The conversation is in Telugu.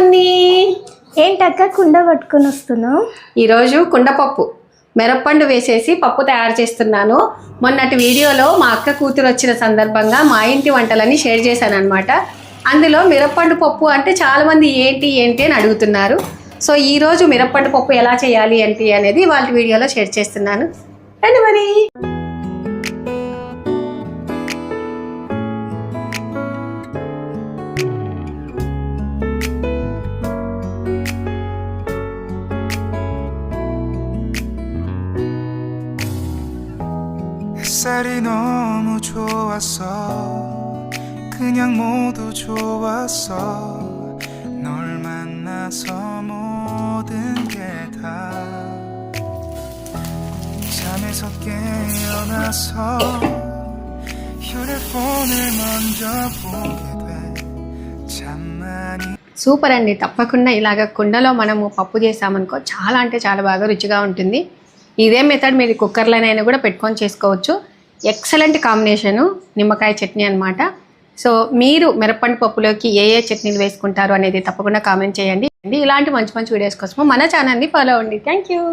మున్ని. ఏంటక్క కుండ పట్టుకుని వస్తున్నావు? ఈరోజు కుండపప్పు మిరప్పండు వేసేసి పప్పు తయారు చేస్తున్నాను. మొన్నటి వీడియోలో మా అక్క కూతురు వచ్చిన సందర్భంగా మా ఇంటి వంటలని షేర్ చేశాను అనమాట. అందులో మిరప్పండు పప్పు అంటే చాలామంది ఏంటి అని అడుగుతున్నారు. సో ఈరోజు మిరప్పండు పప్పు ఎలా చేయాలి అనేది వాళ్ళ వీడియోలో షేర్ చేస్తున్నాను. రండి మరి. 햇살이 너무 좋았어 그냥 모두 좋았어 널 만나서 모든 게 다 잠에서 깨어나서 휴대폰을 먼저 보게 돼 참 많이 సూపర్ అండి. తప్పకుండా ఇలాగ కుండలో మనము పప్పు చేసామనుకో చాలా అంటే చాలా బాగా రుచిగా ఉంటుంది. ఇదే మెథడ్ మీరు కుక్కర్లోనైనా కూడా పెట్టుకొని చేసుకోవచ్చు. ఎక్సలెంట్ కాంబినేషను నిమ్మకాయ చట్నీ అనమాట. సో మీరు మిరప్పండు పప్పులోకి ఏ చట్నీలు వేసుకుంటారు అనేది తప్పకుండా కామెంట్ చేయండి. ఇలాంటి మంచి మంచి వీడియోస్ కోసం మన ఛానల్ని ఫాలో అవ్వండి. Thank you.